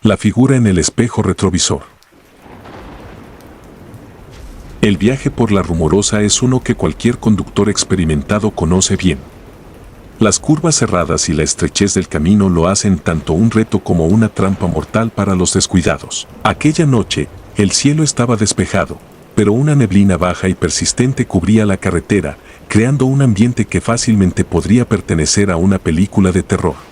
La figura en el espejo retrovisor. El viaje por la Rumorosa es uno que cualquier conductor experimentado conoce bien. Las curvas cerradas y la estrechez del camino lo hacen tanto un reto como una trampa mortal para los descuidados. Aquella noche, el cielo estaba despejado, pero una neblina baja y persistente cubría la carretera, creando un ambiente que fácilmente podría pertenecer a una película de terror.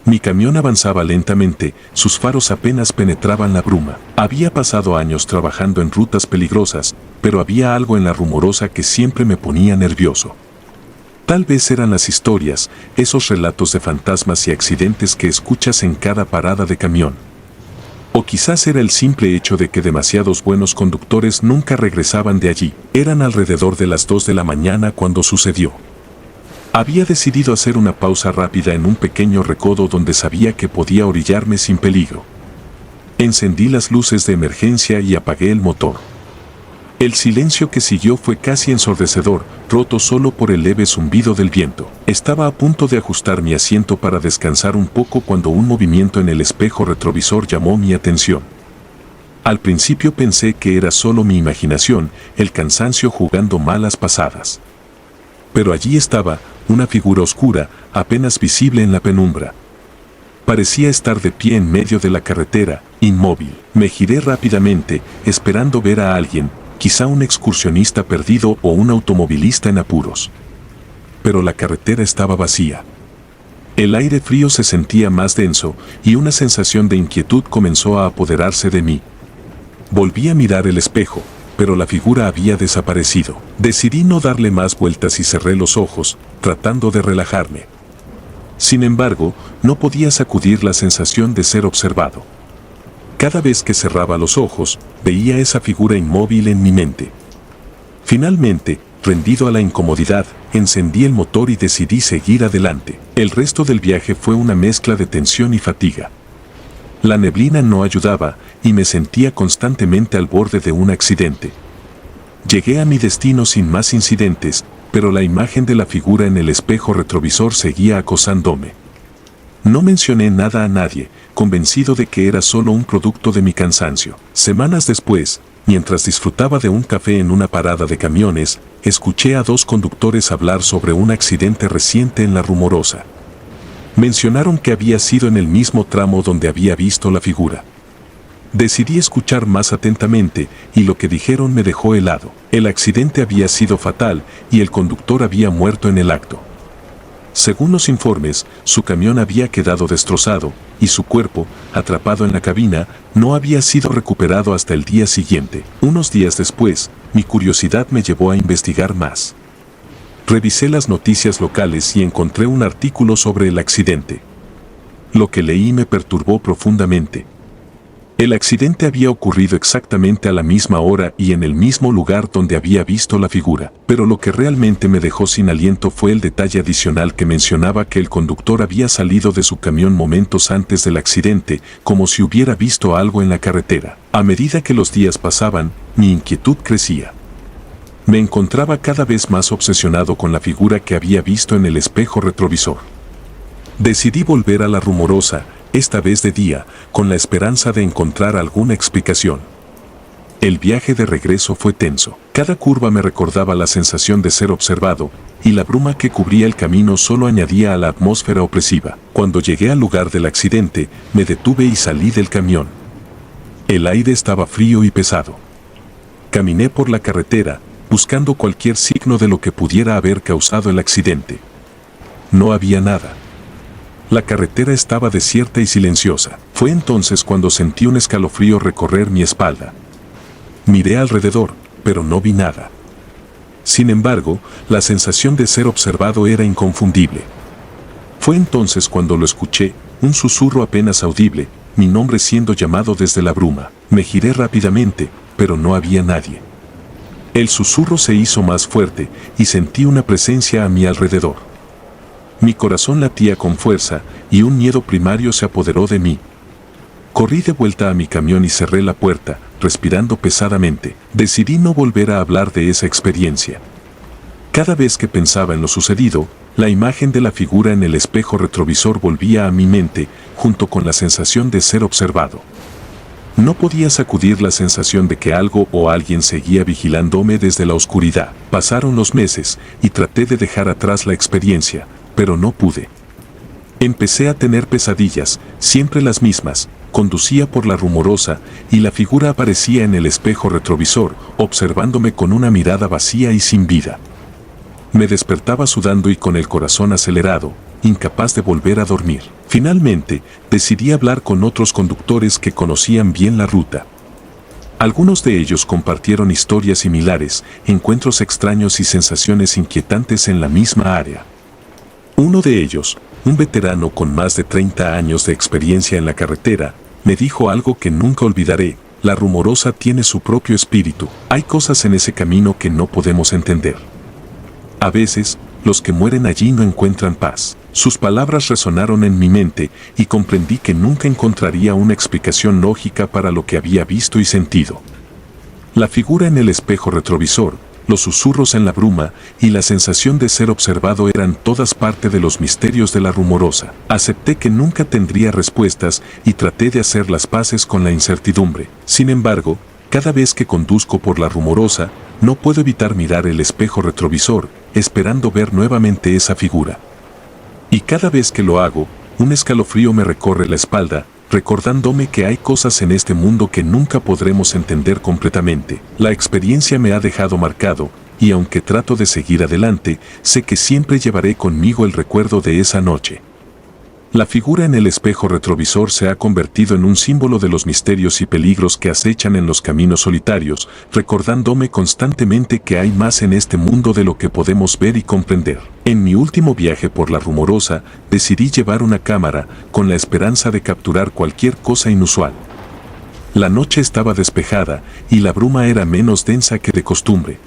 Mi camión avanzaba lentamente, sus faros apenas penetraban la bruma. Había pasado años trabajando en rutas peligrosas, pero había algo en la Rumorosa que siempre me ponía nervioso. Tal vez eran las historias, esos relatos de fantasmas y accidentes que escuchas en cada parada de camión. O quizás era el simple hecho de que demasiados buenos conductores nunca regresaban de allí. Eran alrededor de las 2 de la mañana cuando sucedió. Había decidido hacer una pausa rápida en un pequeño recodo donde sabía que podía orillarme sin peligro. Encendí las luces de emergencia y apagué el motor. El silencio que siguió fue casi ensordecedor, roto solo por el leve zumbido del viento. Estaba a punto de ajustar mi asiento para descansar un poco cuando un movimiento en el espejo retrovisor llamó mi atención. Al principio pensé que era solo mi imaginación, el cansancio jugando malas pasadas. Pero allí estaba, una figura oscura, apenas visible en la penumbra. Parecía estar de pie en medio de la carretera, inmóvil. Me giré rápidamente, esperando ver a alguien, quizá un excursionista perdido o un automovilista en apuros. Pero la carretera estaba vacía. El aire frío se sentía más denso y una sensación de inquietud comenzó a apoderarse de mí. Volví a mirar el espejo, pero la figura había desaparecido. Decidí no darle más vueltas y cerré los ojos, tratando de relajarme. Sin embargo, no podía sacudir la sensación de ser observado. Cada vez que cerraba los ojos, veía esa figura inmóvil en mi mente. Finalmente, rendido a la incomodidad, encendí el motor y decidí seguir adelante. El resto del viaje fue una mezcla de tensión y fatiga. La neblina no ayudaba y me sentía constantemente al borde de un accidente. Llegué a mi destino sin más incidentes, pero la imagen de la figura en el espejo retrovisor seguía acosándome. No mencioné nada a nadie, convencido de que era solo un producto de mi cansancio. Semanas después, mientras disfrutaba de un café en una parada de camiones, escuché a 2 conductores hablar sobre un accidente reciente en la Rumorosa. Mencionaron que había sido en el mismo tramo donde había visto la figura. Decidí escuchar más atentamente y lo que dijeron me dejó helado. El accidente había sido fatal y el conductor había muerto en el acto. Según los informes, su camión había quedado destrozado y su cuerpo, atrapado en la cabina, no había sido recuperado hasta el día siguiente. Unos días después, mi curiosidad me llevó a investigar más. Revisé las noticias locales y encontré un artículo sobre el accidente. Lo que leí me perturbó profundamente. El accidente había ocurrido exactamente a la misma hora y en el mismo lugar donde había visto la figura, pero lo que realmente me dejó sin aliento fue el detalle adicional que mencionaba que el conductor había salido de su camión momentos antes del accidente, como si hubiera visto algo en la carretera. A medida que los días pasaban, mi inquietud crecía. Me encontraba cada vez más obsesionado con la figura que había visto en el espejo retrovisor. Decidí volver a la Rumorosa, esta vez de día, con la esperanza de encontrar alguna explicación. El viaje de regreso fue tenso. Cada curva me recordaba la sensación de ser observado, y la bruma que cubría el camino solo añadía a la atmósfera opresiva. Cuando llegué al lugar del accidente, me detuve y salí del camión. El aire estaba frío y pesado. Caminé por la carretera, buscando cualquier signo de lo que pudiera haber causado el accidente. No había nada. La carretera estaba desierta y silenciosa. Fue entonces cuando sentí un escalofrío recorrer mi espalda. Miré alrededor, pero no vi nada. Sin embargo, la sensación de ser observado era inconfundible. Fue entonces cuando lo escuché, un susurro apenas audible, mi nombre siendo llamado desde la bruma. Me giré rápidamente, pero no había nadie. El susurro se hizo más fuerte y sentí una presencia a mi alrededor. Mi corazón latía con fuerza y un miedo primario se apoderó de mí. Corrí de vuelta a mi camión y cerré la puerta, respirando pesadamente. Decidí no volver a hablar de esa experiencia. Cada vez que pensaba en lo sucedido, la imagen de la figura en el espejo retrovisor volvía a mi mente, junto con la sensación de ser observado. No podía sacudir la sensación de que algo o alguien seguía vigilándome desde la oscuridad. Pasaron los meses y traté de dejar atrás la experiencia, pero no pude. Empecé a tener pesadillas, siempre las mismas. Conducía por la Rumorosa y la figura aparecía en el espejo retrovisor, observándome con una mirada vacía y sin vida. Me despertaba sudando y con el corazón acelerado, incapaz de volver a dormir. Finalmente, decidí hablar con otros conductores que conocían bien la ruta. Algunos de ellos compartieron historias similares, encuentros extraños y sensaciones inquietantes en la misma área. Uno de ellos, un veterano con más de 30 años de experiencia en la carretera, me dijo algo que nunca olvidaré: la Rumorosa tiene su propio espíritu. Hay cosas en ese camino que no podemos entender. A veces, los que mueren allí no encuentran paz. Sus palabras resonaron en mi mente y comprendí que nunca encontraría una explicación lógica para lo que había visto y sentido. La figura en el espejo retrovisor, los susurros en la bruma y la sensación de ser observado eran todas parte de los misterios de la Rumorosa. Acepté que nunca tendría respuestas y traté de hacer las paces con la incertidumbre. Sin embargo, cada vez que conduzco por la Rumorosa, no puedo evitar mirar el espejo retrovisor, esperando ver nuevamente esa figura. Y cada vez que lo hago, un escalofrío me recorre la espalda, recordándome que hay cosas en este mundo que nunca podremos entender completamente. La experiencia me ha dejado marcado, y aunque trato de seguir adelante, sé que siempre llevaré conmigo el recuerdo de esa noche. La figura en el espejo retrovisor se ha convertido en un símbolo de los misterios y peligros que acechan en los caminos solitarios, recordándome constantemente que hay más en este mundo de lo que podemos ver y comprender. En mi último viaje por la Rumorosa, decidí llevar una cámara, con la esperanza de capturar cualquier cosa inusual. La noche estaba despejada, y la bruma era menos densa que de costumbre.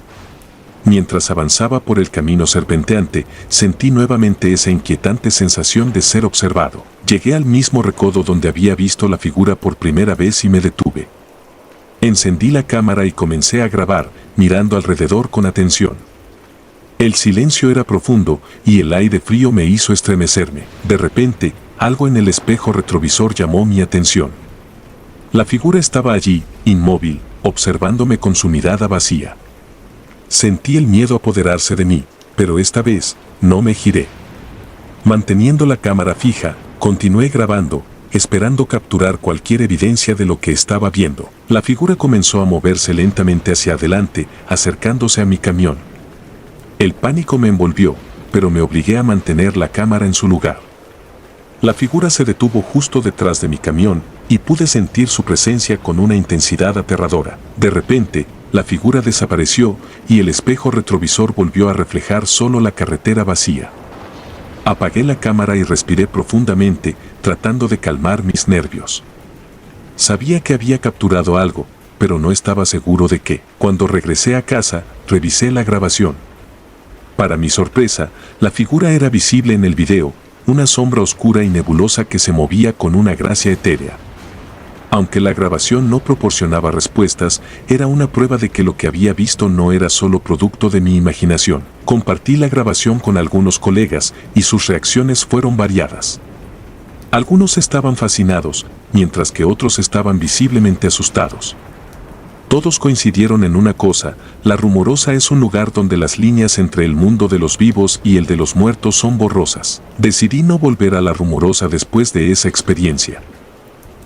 Mientras avanzaba por el camino serpenteante, sentí nuevamente esa inquietante sensación de ser observado. Llegué al mismo recodo donde había visto la figura por primera vez y me detuve. Encendí la cámara y comencé a grabar, mirando alrededor con atención. El silencio era profundo y el aire frío me hizo estremecerme. De repente, algo en el espejo retrovisor llamó mi atención. La figura estaba allí, inmóvil, observándome con su mirada vacía. Sentí el miedo apoderarse de mí, pero esta vez, no me giré. Manteniendo la cámara fija, continué grabando, esperando capturar cualquier evidencia de lo que estaba viendo. La figura comenzó a moverse lentamente hacia adelante, acercándose a mi camión. El pánico me envolvió, pero me obligué a mantener la cámara en su lugar. La figura se detuvo justo detrás de mi camión, y pude sentir su presencia con una intensidad aterradora. De repente, la figura desapareció y el espejo retrovisor volvió a reflejar solo la carretera vacía. Apagué la cámara y respiré profundamente, tratando de calmar mis nervios. Sabía que había capturado algo, pero no estaba seguro de qué. Cuando regresé a casa, revisé la grabación. Para mi sorpresa, la figura era visible en el video, una sombra oscura y nebulosa que se movía con una gracia etérea. Aunque la grabación no proporcionaba respuestas, era una prueba de que lo que había visto no era solo producto de mi imaginación. Compartí la grabación con algunos colegas y sus reacciones fueron variadas. Algunos estaban fascinados, mientras que otros estaban visiblemente asustados. Todos coincidieron en una cosa: la Rumorosa es un lugar donde las líneas entre el mundo de los vivos y el de los muertos son borrosas. Decidí no volver a la Rumorosa después de esa experiencia.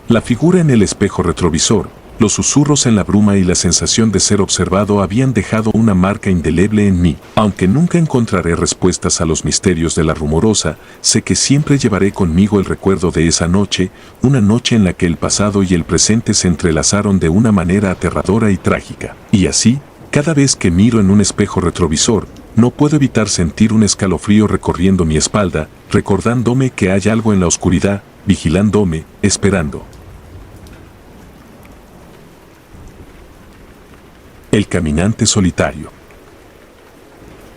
La figura en el espejo retrovisor, los susurros en la bruma y la sensación de ser observado habían dejado una marca indeleble en mí. Aunque nunca encontraré respuestas a los misterios de la Rumorosa, sé que siempre llevaré conmigo el recuerdo de esa noche, una noche en la que el pasado y el presente se entrelazaron de una manera aterradora y trágica. Y así, cada vez que miro en un espejo retrovisor, no puedo evitar sentir un escalofrío recorriendo mi espalda, recordándome que hay algo en la oscuridad, vigilándome, esperando. El caminante solitario.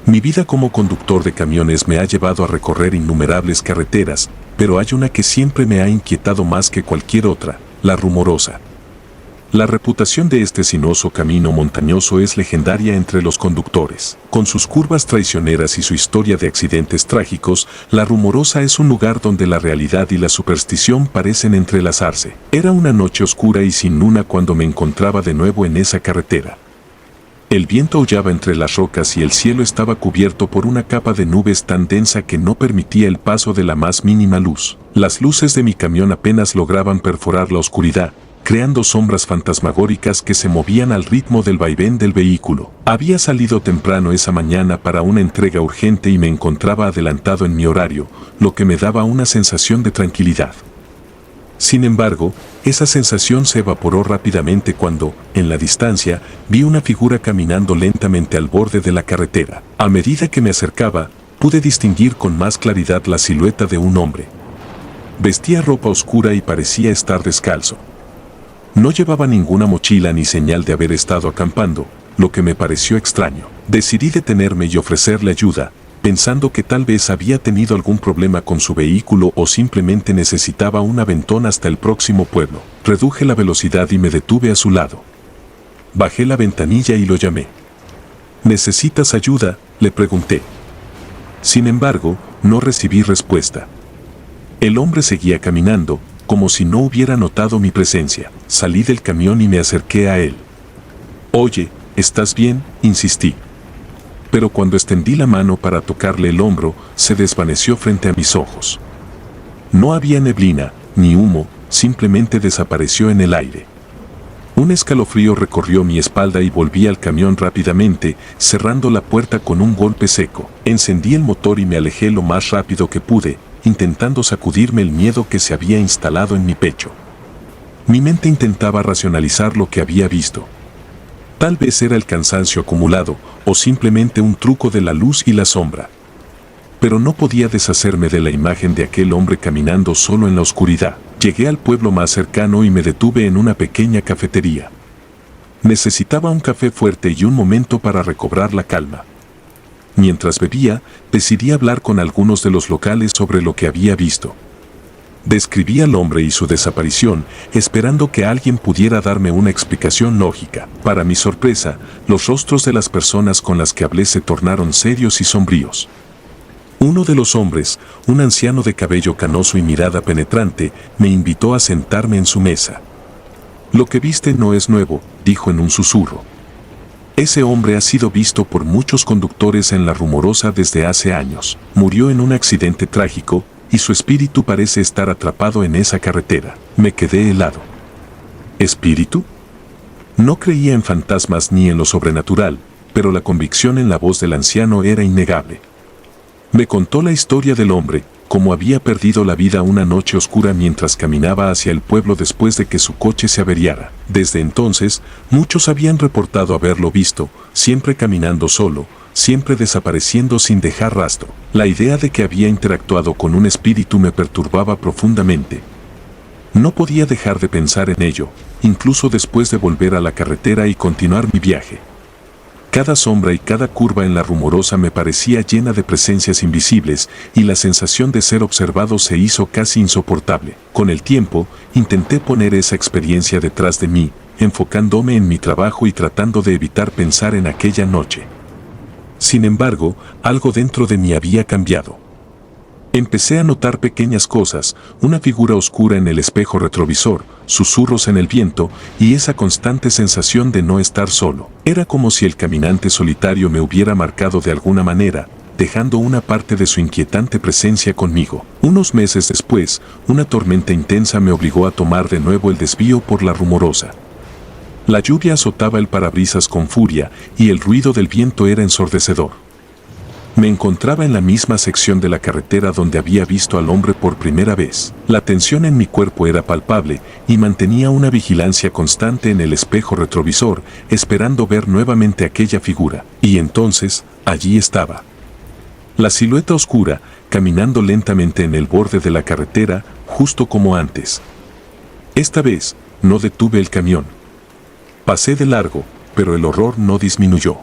Mi vida como conductor de camiones me ha llevado a recorrer innumerables carreteras, pero hay una que siempre me ha inquietado más que cualquier otra: la Rumorosa. La reputación de este sinuoso camino montañoso es legendaria entre los conductores. Con sus curvas traicioneras y su historia de accidentes trágicos, La Rumorosa es un lugar donde la realidad y la superstición parecen entrelazarse. Era una noche oscura y sin luna cuando me encontraba de nuevo en esa carretera. El viento aullaba entre las rocas y el cielo estaba cubierto por una capa de nubes tan densa que no permitía el paso de la más mínima luz. Las luces de mi camión apenas lograban perforar la oscuridad, creando sombras fantasmagóricas que se movían al ritmo del vaivén del vehículo. Había salido temprano esa mañana para una entrega urgente y me encontraba adelantado en mi horario, lo que me daba una sensación de tranquilidad. Sin embargo, esa sensación se evaporó rápidamente cuando, en la distancia, vi una figura caminando lentamente al borde de la carretera. A medida que me acercaba, pude distinguir con más claridad la silueta de un hombre. Vestía ropa oscura y parecía estar descalzo. No llevaba ninguna mochila ni señal de haber estado acampando, lo que me pareció extraño. Decidí detenerme y ofrecerle ayuda, pensando que tal vez había tenido algún problema con su vehículo o simplemente necesitaba un aventón hasta el próximo pueblo. Reduje la velocidad y me detuve a su lado. Bajé la ventanilla y lo llamé. ¿Necesitas ayuda?, le pregunté. Sin embargo, no recibí respuesta. El hombre seguía caminando, como si no hubiera notado mi presencia. Salí del camión y me acerqué a él. «Oye, ¿estás bien?», insistí. Pero cuando extendí la mano para tocarle el hombro, se desvaneció frente a mis ojos. No había neblina, ni humo, simplemente desapareció en el aire. Un escalofrío recorrió mi espalda y volví al camión rápidamente, cerrando la puerta con un golpe seco. Encendí el motor y me alejé lo más rápido que pude, intentando sacudirme el miedo que se había instalado en mi pecho. Mi mente intentaba racionalizar lo que había visto. Tal vez era el cansancio acumulado, o simplemente un truco de la luz y la sombra. Pero no podía deshacerme de la imagen de aquel hombre caminando solo en la oscuridad. Llegué al pueblo más cercano y me detuve en una pequeña cafetería. Necesitaba un café fuerte y un momento para recobrar la calma. Mientras bebía, decidí hablar con algunos de los locales sobre lo que había visto. Describí al hombre y su desaparición, esperando que alguien pudiera darme una explicación lógica. Para mi sorpresa, los rostros de las personas con las que hablé se tornaron serios y sombríos. Uno de los hombres, un anciano de cabello canoso y mirada penetrante, me invitó a sentarme en su mesa. «Lo que viste no es nuevo», dijo en un susurro. «Ese hombre ha sido visto por muchos conductores en La Rumorosa desde hace años. Murió en un accidente trágico, y su espíritu parece estar atrapado en esa carretera». Me quedé helado. ¿Espíritu? No creía en fantasmas ni en lo sobrenatural, pero la convicción en la voz del anciano era innegable. Me contó la historia del hombre, cómo había perdido la vida una noche oscura mientras caminaba hacia el pueblo después de que su coche se averiara. Desde entonces, muchos habían reportado haberlo visto, siempre caminando solo, siempre desapareciendo sin dejar rastro. La idea de que había interactuado con un espíritu me perturbaba profundamente. No podía dejar de pensar en ello, incluso después de volver a la carretera y continuar mi viaje. Cada sombra y cada curva en La Rumorosa me parecía llena de presencias invisibles y la sensación de ser observado se hizo casi insoportable. Con el tiempo, intenté poner esa experiencia detrás de mí, enfocándome en mi trabajo y tratando de evitar pensar en aquella noche. Sin embargo, algo dentro de mí había cambiado. Empecé a notar pequeñas cosas, una figura oscura en el espejo retrovisor, susurros en el viento y esa constante sensación de no estar solo. Era como si el caminante solitario me hubiera marcado de alguna manera, dejando una parte de su inquietante presencia conmigo. Unos meses después, una tormenta intensa me obligó a tomar de nuevo el desvío por La Rumorosa. La lluvia azotaba el parabrisas con furia y el ruido del viento era ensordecedor. Me encontraba en la misma sección de la carretera donde había visto al hombre por primera vez. La tensión en mi cuerpo era palpable y mantenía una vigilancia constante en el espejo retrovisor, esperando ver nuevamente aquella figura. Y entonces, allí estaba. La silueta oscura, caminando lentamente en el borde de la carretera, justo como antes. Esta vez, no detuve el camión. Pasé de largo, pero el horror no disminuyó.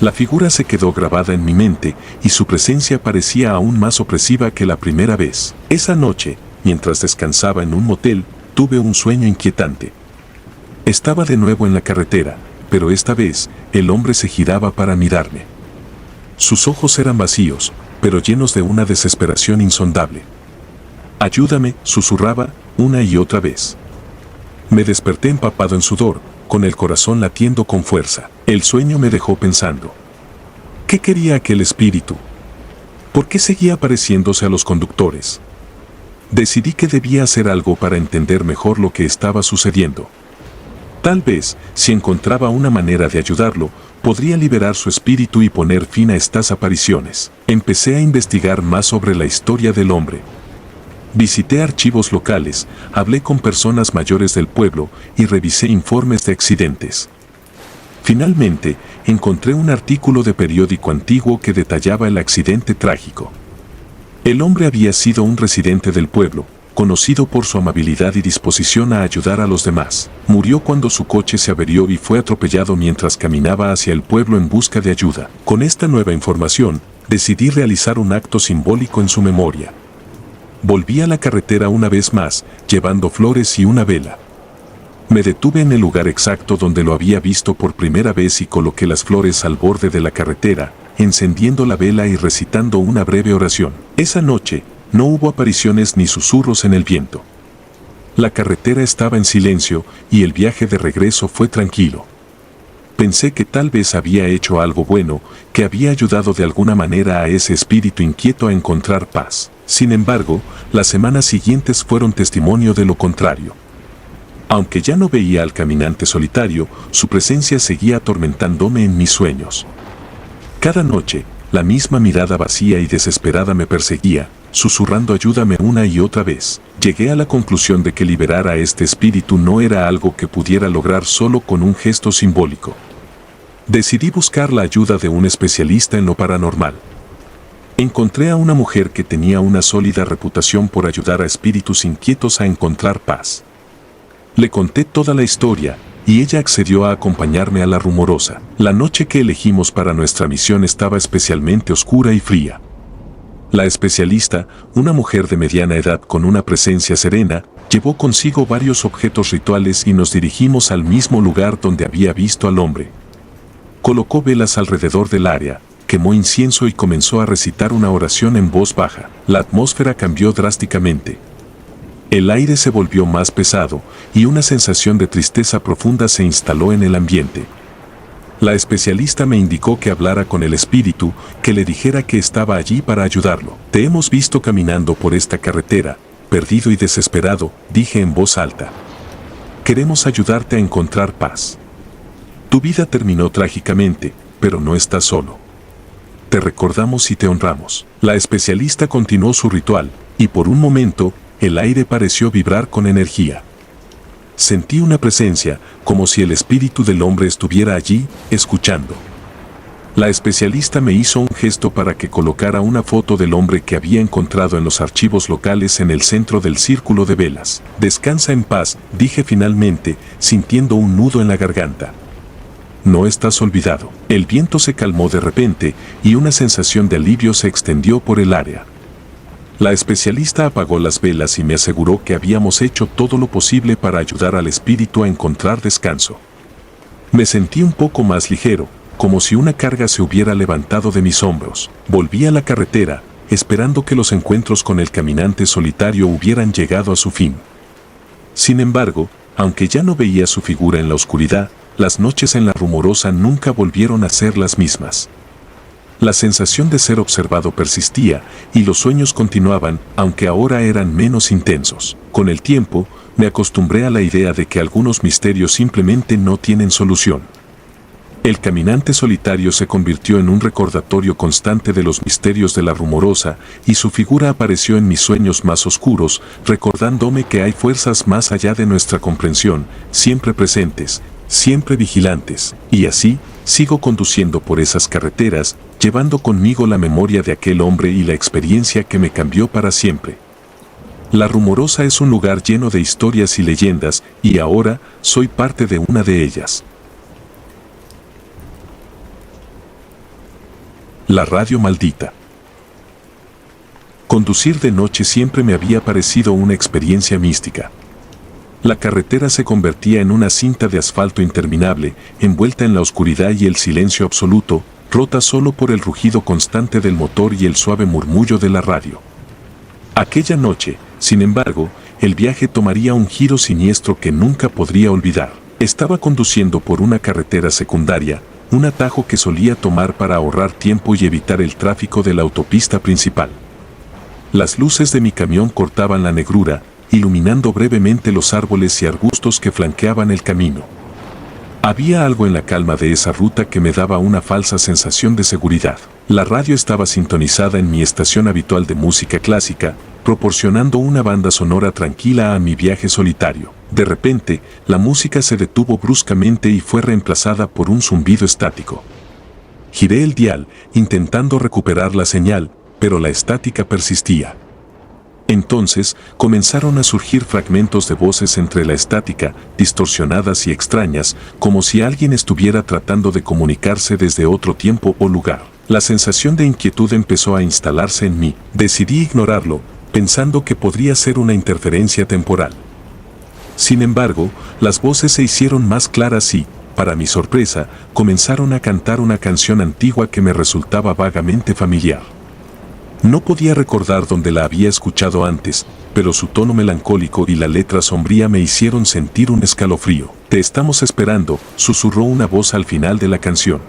La figura se quedó grabada en mi mente y su presencia parecía aún más opresiva que la primera vez. Esa noche, mientras descansaba en un motel, tuve un sueño inquietante. Estaba de nuevo en la carretera, pero esta vez el hombre se giraba para mirarme. Sus ojos eran vacíos, pero llenos de una desesperación insondable. «Ayúdame», susurraba una y otra vez. Me desperté empapado en sudor, con el corazón latiendo con fuerza. El sueño me dejó pensando. ¿Qué quería aquel espíritu? ¿Por qué seguía apareciéndose a los conductores? Decidí que debía hacer algo para entender mejor lo que estaba sucediendo. Tal vez, si encontraba una manera de ayudarlo, podría liberar su espíritu y poner fin a estas apariciones. Empecé a investigar más sobre la historia del hombre. Visité archivos locales, hablé con personas mayores del pueblo y revisé informes de accidentes. Finalmente, encontré un artículo de periódico antiguo que detallaba el accidente trágico. El hombre había sido un residente del pueblo, conocido por su amabilidad y disposición a ayudar a los demás. Murió cuando su coche se averió y fue atropellado mientras caminaba hacia el pueblo en busca de ayuda. Con esta nueva información, decidí realizar un acto simbólico en su memoria. Volví a la carretera una vez más, llevando flores y una vela. Me detuve en el lugar exacto donde lo había visto por primera vez y coloqué las flores al borde de la carretera, encendiendo la vela y recitando una breve oración. Esa noche, no hubo apariciones ni susurros en el viento. La carretera estaba en silencio y el viaje de regreso fue tranquilo. Pensé que tal vez había hecho algo bueno, que había ayudado de alguna manera a ese espíritu inquieto a encontrar paz. Sin embargo, las semanas siguientes fueron testimonio de lo contrario. Aunque ya no veía al caminante solitario, su presencia seguía atormentándome en mis sueños. Cada noche, la misma mirada vacía y desesperada me perseguía, susurrando ayúdame una y otra vez. Llegué a la conclusión de que liberar a este espíritu no era algo que pudiera lograr solo con un gesto simbólico. Decidí buscar la ayuda de un especialista en lo paranormal. Encontré a una mujer que tenía una sólida reputación por ayudar a espíritus inquietos a encontrar paz. Le conté toda la historia, y ella accedió a acompañarme a La Rumorosa. La noche que elegimos para nuestra misión estaba especialmente oscura y fría. La especialista, una mujer de mediana edad con una presencia serena, llevó consigo varios objetos rituales y nos dirigimos al mismo lugar donde había visto al hombre. Colocó velas alrededor del área, quemó incienso y comenzó a recitar una oración en voz baja. La atmósfera cambió drásticamente. El aire se volvió más pesado y una sensación de tristeza profunda se instaló en el ambiente. La especialista me indicó que hablara con el espíritu, que le dijera que estaba allí para ayudarlo. Te hemos visto caminando por esta carretera, perdido y desesperado, dije en voz alta. Queremos ayudarte a encontrar paz. Tu vida terminó trágicamente, pero no estás solo. Te recordamos y te honramos. La especialista continuó su ritual, y por un momento, el aire pareció vibrar con energía. Sentí una presencia, como si el espíritu del hombre estuviera allí, escuchando. La especialista me hizo un gesto para que colocara una foto del hombre que había encontrado en los archivos locales en el centro del círculo de velas. Descansa en paz, dije finalmente, sintiendo un nudo en la garganta. No estás olvidado. El viento se calmó de repente y una sensación de alivio se extendió por el área. La especialista apagó las velas y me aseguró que habíamos hecho todo lo posible para ayudar al espíritu a encontrar descanso. Me sentí un poco más ligero, como si una carga se hubiera levantado de mis hombros. Volví a la carretera, esperando que los encuentros con el caminante solitario hubieran llegado a su fin. Sin embargo, aunque ya no veía su figura en la oscuridad, las noches en La Rumorosa nunca volvieron a ser las mismas. La sensación de ser observado persistía y los sueños continuaban, aunque ahora eran menos intensos. Con el tiempo, me acostumbré a la idea de que algunos misterios simplemente no tienen solución. El caminante solitario se convirtió en un recordatorio constante de los misterios de La Rumorosa y su figura apareció en mis sueños más oscuros, recordándome que hay fuerzas más allá de nuestra comprensión, siempre presentes, siempre vigilantes, y así, sigo conduciendo por esas carreteras, llevando conmigo la memoria de aquel hombre y la experiencia que me cambió para siempre. La Rumorosa es un lugar lleno de historias y leyendas, y ahora soy parte de una de ellas. La radio maldita. Conducir de noche siempre me había parecido una experiencia mística. La carretera se convertía en una cinta de asfalto interminable, envuelta en la oscuridad y el silencio absoluto, rota solo por el rugido constante del motor y el suave murmullo de la radio. Aquella noche, sin embargo, el viaje tomaría un giro siniestro que nunca podría olvidar. Estaba conduciendo por una carretera secundaria, un atajo que solía tomar para ahorrar tiempo y evitar el tráfico de la autopista principal. Las luces de mi camión cortaban la negrura, iluminando brevemente los árboles y arbustos que flanqueaban el camino. Había algo en la calma de esa ruta que me daba una falsa sensación de seguridad. La radio estaba sintonizada en mi estación habitual de música clásica, proporcionando una banda sonora tranquila a mi viaje solitario. De repente, la música se detuvo bruscamente y fue reemplazada por un zumbido estático. Giré el dial, intentando recuperar la señal, pero la estática persistía. Entonces, comenzaron a surgir fragmentos de voces entre la estática, distorsionadas y extrañas, como si alguien estuviera tratando de comunicarse desde otro tiempo o lugar. La sensación de inquietud empezó a instalarse en mí. Decidí ignorarlo, pensando que podría ser una interferencia temporal. Sin embargo, las voces se hicieron más claras y, para mi sorpresa, comenzaron a cantar una canción antigua que me resultaba vagamente familiar. No podía recordar dónde la había escuchado antes, pero su tono melancólico y la letra sombría me hicieron sentir un escalofrío. «Te estamos esperando», susurró una voz al final de la canción.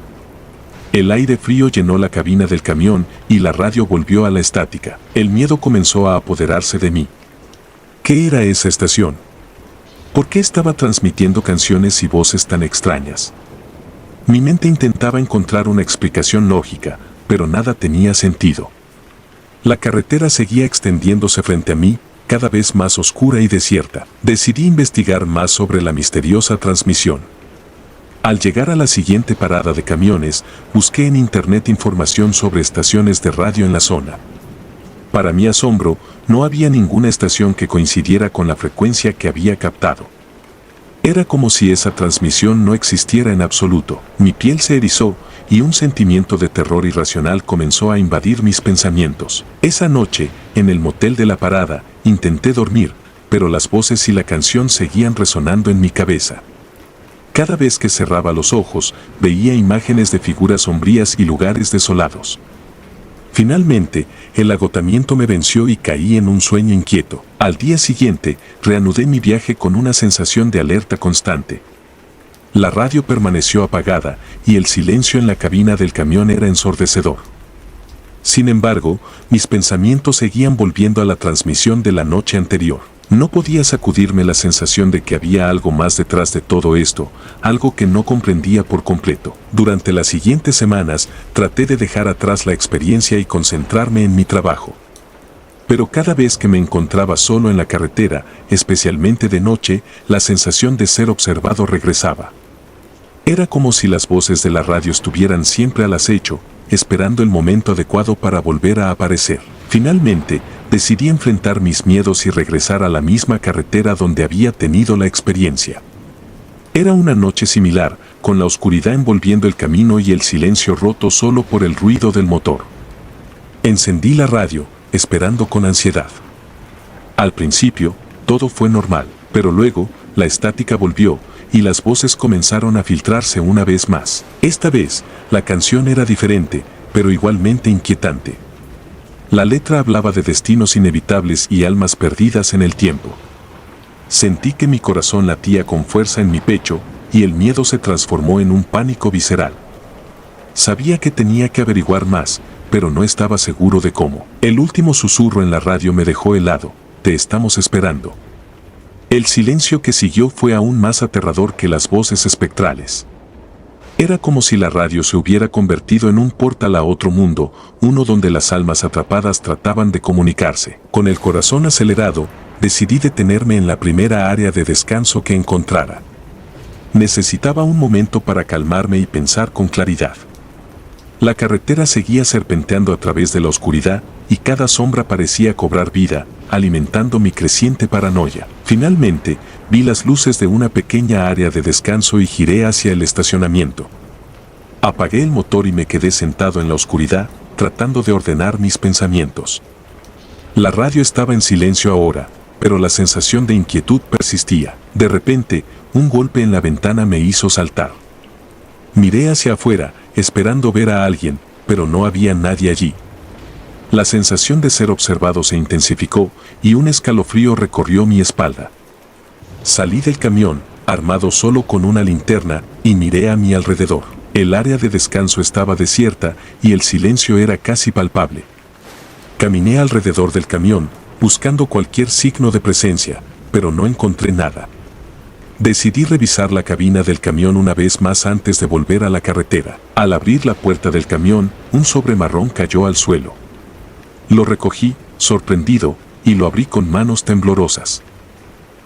El aire frío llenó la cabina del camión y la radio volvió a la estática. El miedo comenzó a apoderarse de mí. ¿Qué era esa estación? ¿Por qué estaba transmitiendo canciones y voces tan extrañas? Mi mente intentaba encontrar una explicación lógica, pero nada tenía sentido. La carretera seguía extendiéndose frente a mí, cada vez más oscura y desierta. Decidí investigar más sobre la misteriosa transmisión. Al llegar a la siguiente parada de camiones, busqué en internet información sobre estaciones de radio en la zona. Para mi asombro, no había ninguna estación que coincidiera con la frecuencia que había captado. Era como si esa transmisión no existiera en absoluto. Mi piel se erizó y un sentimiento de terror irracional comenzó a invadir mis pensamientos. Esa noche, en el motel de la parada, intenté dormir, pero las voces y la canción seguían resonando en mi cabeza. Cada vez que cerraba los ojos, veía imágenes de figuras sombrías y lugares desolados. Finalmente, el agotamiento me venció y caí en un sueño inquieto. Al día siguiente, reanudé mi viaje con una sensación de alerta constante. La radio permaneció apagada y el silencio en la cabina del camión era ensordecedor. Sin embargo, mis pensamientos seguían volviendo a la transmisión de la noche anterior. No podía sacudirme la sensación de que había algo más detrás de todo esto, algo que no comprendía por completo. Durante las siguientes semanas, traté de dejar atrás la experiencia y concentrarme en mi trabajo. Pero cada vez que me encontraba solo en la carretera, especialmente de noche, la sensación de ser observado regresaba. Era como si las voces de la radio estuvieran siempre al acecho, esperando el momento adecuado para volver a aparecer. Finalmente, decidí enfrentar mis miedos y regresar a la misma carretera donde había tenido la experiencia. Era una noche similar, con la oscuridad envolviendo el camino y el silencio roto solo por el ruido del motor. Encendí la radio, esperando con ansiedad. Al principio, todo fue normal, pero luego, la estática volvió, y las voces comenzaron a filtrarse una vez más. Esta vez, la canción era diferente, pero igualmente inquietante. La letra hablaba de destinos inevitables y almas perdidas en el tiempo. Sentí que mi corazón latía con fuerza en mi pecho, y el miedo se transformó en un pánico visceral. Sabía que tenía que averiguar más, pero no estaba seguro de cómo. El último susurro en la radio me dejó helado. «Te estamos esperando». El silencio que siguió fue aún más aterrador que las voces espectrales. Era como si la radio se hubiera convertido en un portal a otro mundo, uno donde las almas atrapadas trataban de comunicarse. Con el corazón acelerado, decidí detenerme en la primera área de descanso que encontrara. Necesitaba un momento para calmarme y pensar con claridad. La carretera seguía serpenteando a través de la oscuridad, y cada sombra parecía cobrar vida, alimentando mi creciente paranoia. Finalmente, vi las luces de una pequeña área de descanso y giré hacia el estacionamiento. Apagué el motor y me quedé sentado en la oscuridad, tratando de ordenar mis pensamientos. La radio estaba en silencio ahora, pero la sensación de inquietud persistía. De repente, un golpe en la ventana me hizo saltar. Miré hacia afuera, esperando ver a alguien, pero no había nadie allí. La sensación de ser observado se intensificó y un escalofrío recorrió mi espalda. Salí del camión, armado solo con una linterna, y miré a mi alrededor. El área de descanso estaba desierta y el silencio era casi palpable. Caminé alrededor del camión, buscando cualquier signo de presencia, pero no encontré nada. Decidí revisar la cabina del camión una vez más antes de volver a la carretera. Al abrir la puerta del camión, un sobre marrón cayó al suelo. Lo recogí, sorprendido, y lo abrí con manos temblorosas.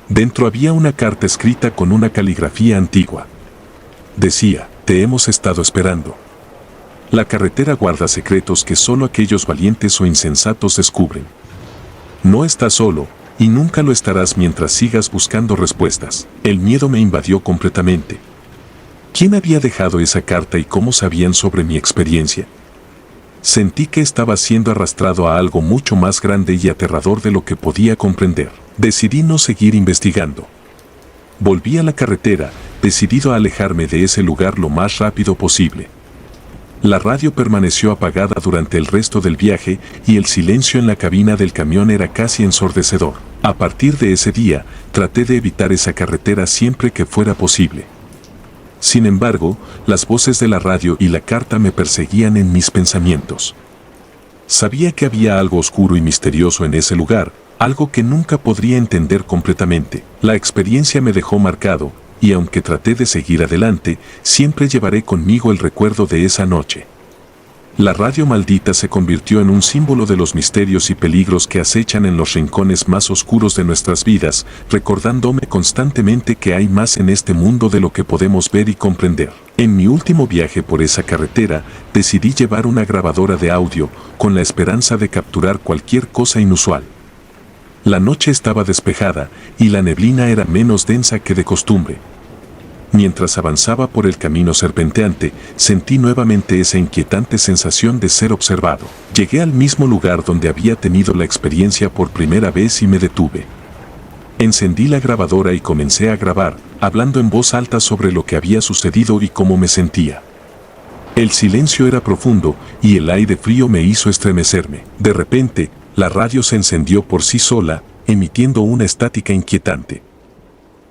Dentro había una carta escrita con una caligrafía antigua. Decía: te hemos estado esperando. La carretera guarda secretos que solo aquellos valientes o insensatos descubren. No estás solo, y nunca lo estarás mientras sigas buscando respuestas. El miedo me invadió completamente. ¿Quién había dejado esa carta y cómo sabían sobre mi experiencia? Sentí que estaba siendo arrastrado a algo mucho más grande y aterrador de lo que podía comprender. Decidí no seguir investigando. Volví a la carretera, decidido a alejarme de ese lugar lo más rápido posible. La radio permaneció apagada durante el resto del viaje y el silencio en la cabina del camión era casi ensordecedor. A partir de ese día, traté de evitar esa carretera siempre que fuera posible. Sin embargo, las voces de la radio y la carta me perseguían en mis pensamientos. Sabía que había algo oscuro y misterioso en ese lugar, algo que nunca podría entender completamente. La experiencia me dejó marcado, y aunque traté de seguir adelante, siempre llevaré conmigo el recuerdo de esa noche. La radio maldita se convirtió en un símbolo de los misterios y peligros que acechan en los rincones más oscuros de nuestras vidas, recordándome constantemente que hay más en este mundo de lo que podemos ver y comprender. En mi último viaje por esa carretera, decidí llevar una grabadora de audio, con la esperanza de capturar cualquier cosa inusual. La noche estaba despejada, y la neblina era menos densa que de costumbre. Mientras avanzaba por el camino serpenteante, sentí nuevamente esa inquietante sensación de ser observado. Llegué al mismo lugar donde había tenido la experiencia por primera vez y me detuve. Encendí la grabadora y comencé a grabar, hablando en voz alta sobre lo que había sucedido y cómo me sentía. El silencio era profundo y el aire frío me hizo estremecerme. De repente, la radio se encendió por sí sola, emitiendo una estática inquietante.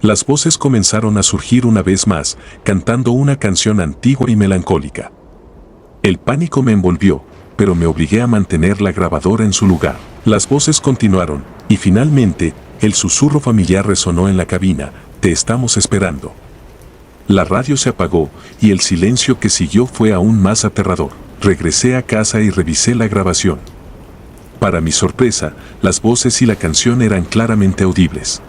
Las voces comenzaron a surgir una vez más, cantando una canción antigua y melancólica. El pánico me envolvió, pero me obligué a mantener la grabadora en su lugar. Las voces continuaron, y finalmente, el susurro familiar resonó en la cabina: te estamos esperando. La radio se apagó, y el silencio que siguió fue aún más aterrador. Regresé a casa y revisé la grabación. Para mi sorpresa, las voces y la canción eran claramente audibles.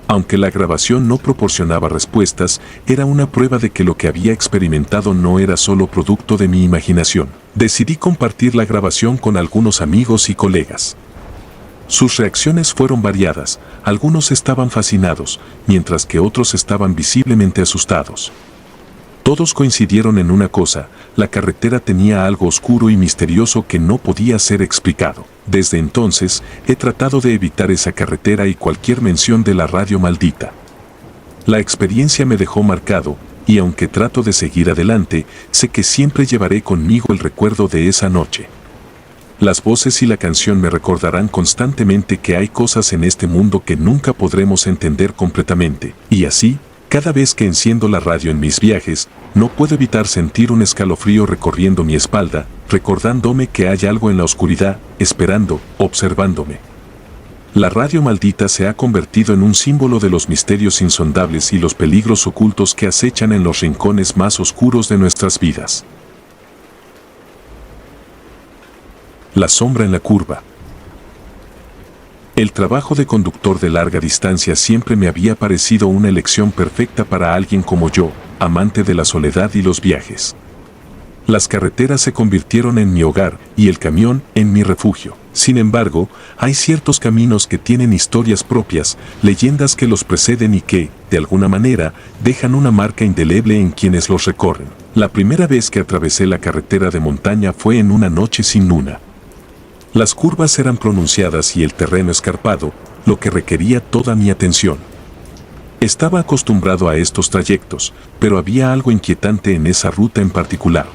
Aunque la grabación no proporcionaba respuestas, era una prueba de que lo que había experimentado no era solo producto de mi imaginación. Decidí compartir la grabación con algunos amigos y colegas. Sus reacciones fueron variadas, algunos estaban fascinados, mientras que otros estaban visiblemente asustados. Todos coincidieron en una cosa: la carretera tenía algo oscuro y misterioso que no podía ser explicado. Desde entonces, he tratado de evitar esa carretera y cualquier mención de la radio maldita. La experiencia me dejó marcado, y aunque trato de seguir adelante, sé que siempre llevaré conmigo el recuerdo de esa noche. Las voces y la canción me recordarán constantemente que hay cosas en este mundo que nunca podremos entender completamente, y así, cada vez que enciendo la radio en mis viajes, no puedo evitar sentir un escalofrío recorriendo mi espalda, recordándome que hay algo en la oscuridad, esperando, observándome. La radio maldita se ha convertido en un símbolo de los misterios insondables y los peligros ocultos que acechan en los rincones más oscuros de nuestras vidas. La sombra en la curva. El trabajo de conductor de larga distancia siempre me había parecido una elección perfecta para alguien como yo, amante de la soledad y los viajes. Las carreteras se convirtieron en mi hogar y el camión en mi refugio. Sin embargo, hay ciertos caminos que tienen historias propias, leyendas que los preceden y que, de alguna manera, dejan una marca indeleble en quienes los recorren. La primera vez que atravesé la carretera de montaña fue en una noche sin luna. Las curvas eran pronunciadas y el terreno escarpado, lo que requería toda mi atención. Estaba acostumbrado a estos trayectos, pero había algo inquietante en esa ruta en particular.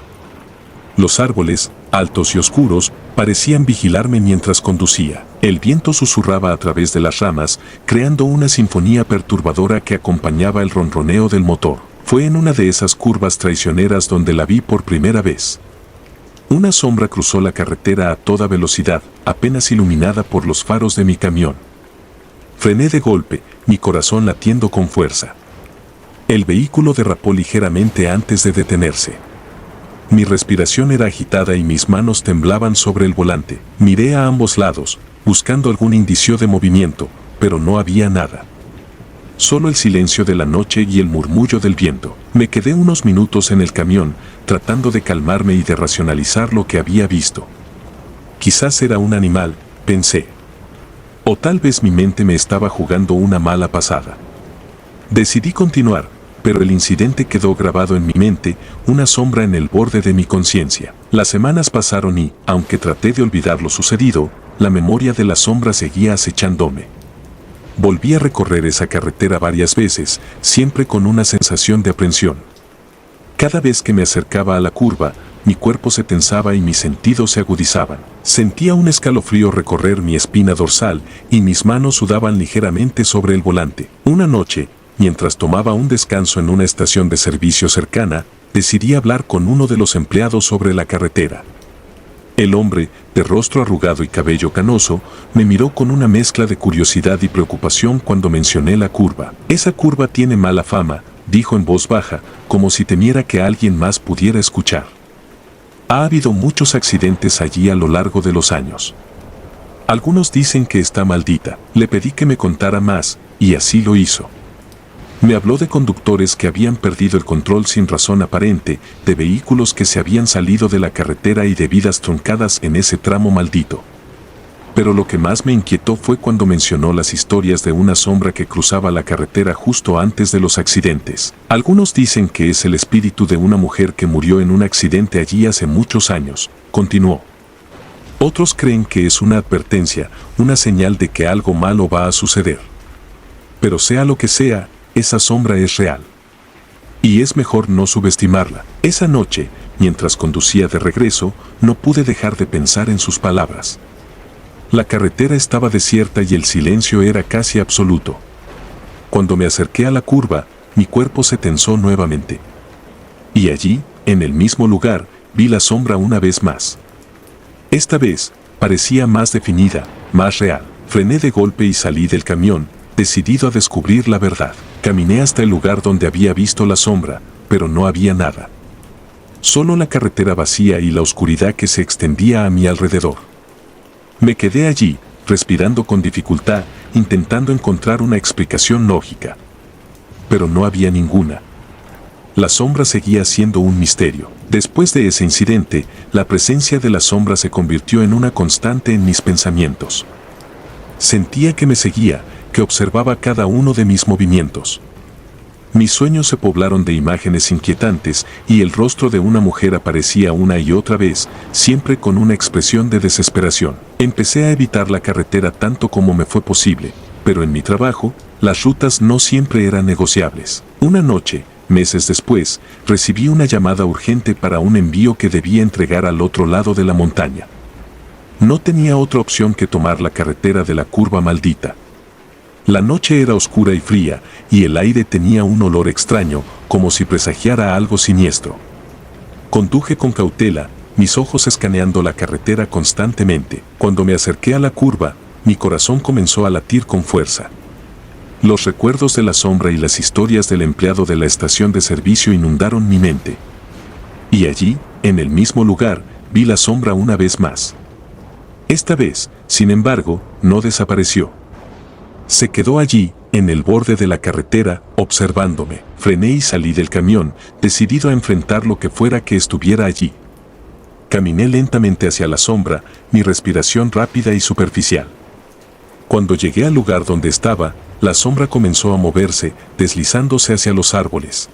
Los árboles, altos y oscuros, parecían vigilarme mientras conducía. El viento susurraba a través de las ramas, creando una sinfonía perturbadora que acompañaba el ronroneo del motor. Fue en una de esas curvas traicioneras donde la vi por primera vez. Una sombra cruzó la carretera a toda velocidad, apenas iluminada por los faros de mi camión. Frené de golpe, mi corazón latiendo con fuerza. El vehículo derrapó ligeramente antes de detenerse. Mi respiración era agitada y mis manos temblaban sobre el volante. Miré a ambos lados, buscando algún indicio de movimiento, pero no había nada. Solo el silencio de la noche y el murmullo del viento. Me quedé unos minutos en el camión, tratando de calmarme y de racionalizar lo que había visto. Quizás era un animal, pensé. O tal vez mi mente me estaba jugando una mala pasada. Decidí continuar, pero el incidente quedó grabado en mi mente, una sombra en el borde de mi conciencia. Las semanas pasaron y, aunque traté de olvidar lo sucedido, la memoria de la sombra seguía acechándome. Volví a recorrer esa carretera varias veces, siempre con una sensación de aprensión. Cada vez que me acercaba a la curva, mi cuerpo se tensaba y mis sentidos se agudizaban. Sentía un escalofrío recorrer mi espina dorsal y mis manos sudaban ligeramente sobre el volante. Una noche, mientras tomaba un descanso en una estación de servicio cercana, decidí hablar con uno de los empleados sobre la carretera. El hombre, de rostro arrugado y cabello canoso, me miró con una mezcla de curiosidad y preocupación cuando mencioné la curva. Esa curva tiene mala fama, dijo en voz baja, como si temiera que alguien más pudiera escuchar. Ha habido muchos accidentes allí a lo largo de los años. Algunos dicen que está maldita. Le pedí que me contara más, y así lo hizo. Me habló de conductores que habían perdido el control sin razón aparente, de vehículos que se habían salido de la carretera y de vidas truncadas en ese tramo maldito. Pero lo que más me inquietó fue cuando mencionó las historias de una sombra que cruzaba la carretera justo antes de los accidentes. Algunos dicen que es el espíritu de una mujer que murió en un accidente allí hace muchos años, continuó. Otros creen que es una advertencia, una señal de que algo malo va a suceder. Pero sea lo que sea, esa sombra es real. Y es mejor no subestimarla. Esa noche, mientras conducía de regreso, no pude dejar de pensar en sus palabras. La carretera estaba desierta y el silencio era casi absoluto. Cuando me acerqué a la curva, mi cuerpo se tensó nuevamente. Y allí, en el mismo lugar, vi la sombra una vez más. Esta vez, parecía más definida, más real. Frené de golpe y salí del camión, decidido a descubrir la verdad. Caminé hasta el lugar donde había visto la sombra, pero no había nada. Solo la carretera vacía y la oscuridad que se extendía a mi alrededor. Me quedé allí, respirando con dificultad, intentando encontrar una explicación lógica. Pero no había ninguna. La sombra seguía siendo un misterio. Después de ese incidente, la presencia de la sombra se convirtió en una constante en mis pensamientos. Sentía que me seguía, que observaba cada uno de mis movimientos. Mis sueños se poblaron de imágenes inquietantes y el rostro de una mujer aparecía una y otra vez, siempre con una expresión de desesperación. Empecé a evitar la carretera tanto como me fue posible, pero en mi trabajo, las rutas no siempre eran negociables. Una noche, meses después, recibí una llamada urgente para un envío que debía entregar al otro lado de la montaña. No tenía otra opción que tomar la carretera de la curva maldita. La noche era oscura y fría, y el aire tenía un olor extraño, como si presagiara algo siniestro. Conduje con cautela, mis ojos escaneando la carretera constantemente. Cuando me acerqué a la curva, mi corazón comenzó a latir con fuerza. Los recuerdos de la sombra y las historias del empleado de la estación de servicio inundaron mi mente. Y allí, en el mismo lugar, vi la sombra una vez más. Esta vez, sin embargo, no desapareció. Se quedó allí, en el borde de la carretera, observándome. Frené y salí del camión, decidido a enfrentar lo que fuera que estuviera allí. Caminé lentamente hacia la sombra, mi respiración rápida y superficial. Cuando llegué al lugar donde estaba, la sombra comenzó a moverse, deslizándose hacia los árboles.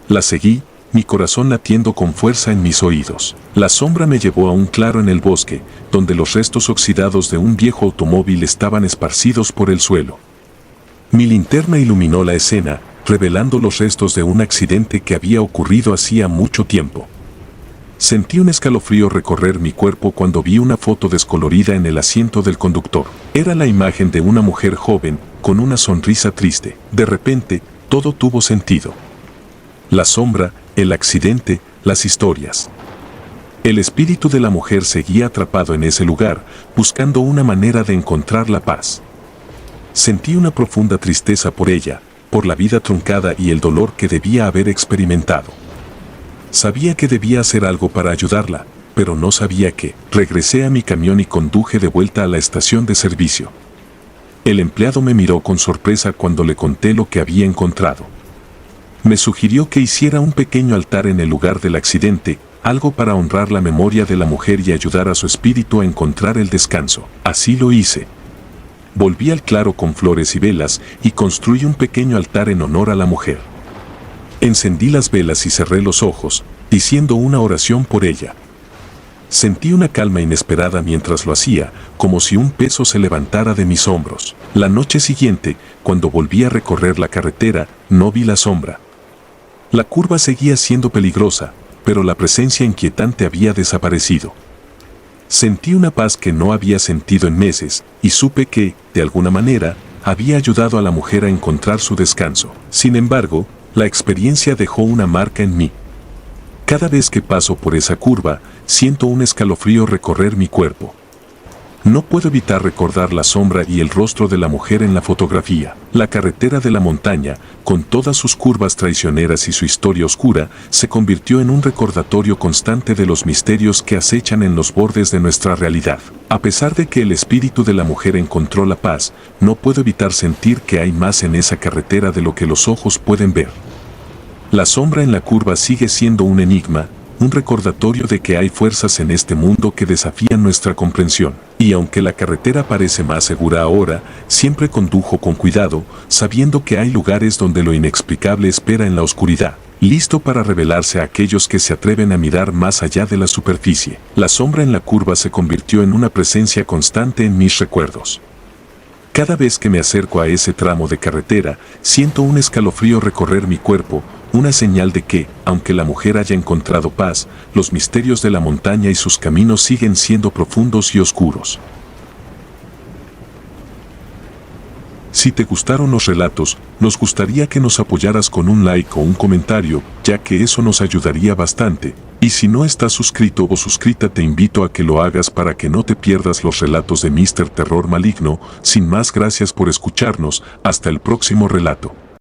La seguí, mi corazón latiendo con fuerza en mis oídos. La sombra me llevó a un claro en el bosque, donde los restos oxidados de un viejo automóvil estaban esparcidos por el suelo. Mi linterna iluminó la escena, revelando los restos de un accidente que había ocurrido hacía mucho tiempo. Sentí un escalofrío recorrer mi cuerpo cuando vi una foto descolorida en el asiento del conductor. Era la imagen de una mujer joven, con una sonrisa triste. De repente, todo tuvo sentido. La sombra, el accidente, las historias. El espíritu de la mujer seguía atrapado en ese lugar, buscando una manera de encontrar la paz. Sentí una profunda tristeza por ella, por la vida truncada y el dolor que debía haber experimentado. Sabía que debía hacer algo para ayudarla, pero no sabía qué. Regresé a mi camión y conduje de vuelta a la estación de servicio. El empleado me miró con sorpresa cuando le conté lo que había encontrado. Me sugirió que hiciera un pequeño altar en el lugar del accidente, algo para honrar la memoria de la mujer y ayudar a su espíritu a encontrar el descanso. Así lo hice. Volví al claro con flores y velas y construí un pequeño altar en honor a la mujer. Encendí las velas y cerré los ojos, diciendo una oración por ella. Sentí una calma inesperada mientras lo hacía, como si un peso se levantara de mis hombros. La noche siguiente, cuando volví a recorrer la carretera, no vi la sombra. La curva seguía siendo peligrosa, pero la presencia inquietante había desaparecido. Sentí una paz que no había sentido en meses, y supe que, de alguna manera, había ayudado a la mujer a encontrar su descanso. Sin embargo, la experiencia dejó una marca en mí. Cada vez que paso por esa curva, siento un escalofrío recorrer mi cuerpo. No puedo evitar recordar la sombra y el rostro de la mujer en la fotografía. La carretera de la montaña, con todas sus curvas traicioneras y su historia oscura, se convirtió en un recordatorio constante de los misterios que acechan en los bordes de nuestra realidad. A pesar de que el espíritu de la mujer encontró la paz, no puedo evitar sentir que hay más en esa carretera de lo que los ojos pueden ver. La sombra en la curva sigue siendo un enigma, un recordatorio de que hay fuerzas en este mundo que desafían nuestra comprensión. Y aunque la carretera parece más segura ahora, siempre condujo con cuidado, sabiendo que hay lugares donde lo inexplicable espera en la oscuridad, listo para revelarse a aquellos que se atreven a mirar más allá de la superficie. La sombra en la curva se convirtió en una presencia constante en mis recuerdos. Cada vez que me acerco a ese tramo de carretera, siento un escalofrío recorrer mi cuerpo, una señal de que, aunque la mujer haya encontrado paz, los misterios de la montaña y sus caminos siguen siendo profundos y oscuros. Si te gustaron los relatos, nos gustaría que nos apoyaras con un like o un comentario, ya que eso nos ayudaría bastante. Y si no estás suscrito o suscrita, te invito a que lo hagas para que no te pierdas los relatos de Mr. Terror Maligno. Sin más, gracias por escucharnos. Hasta el próximo relato.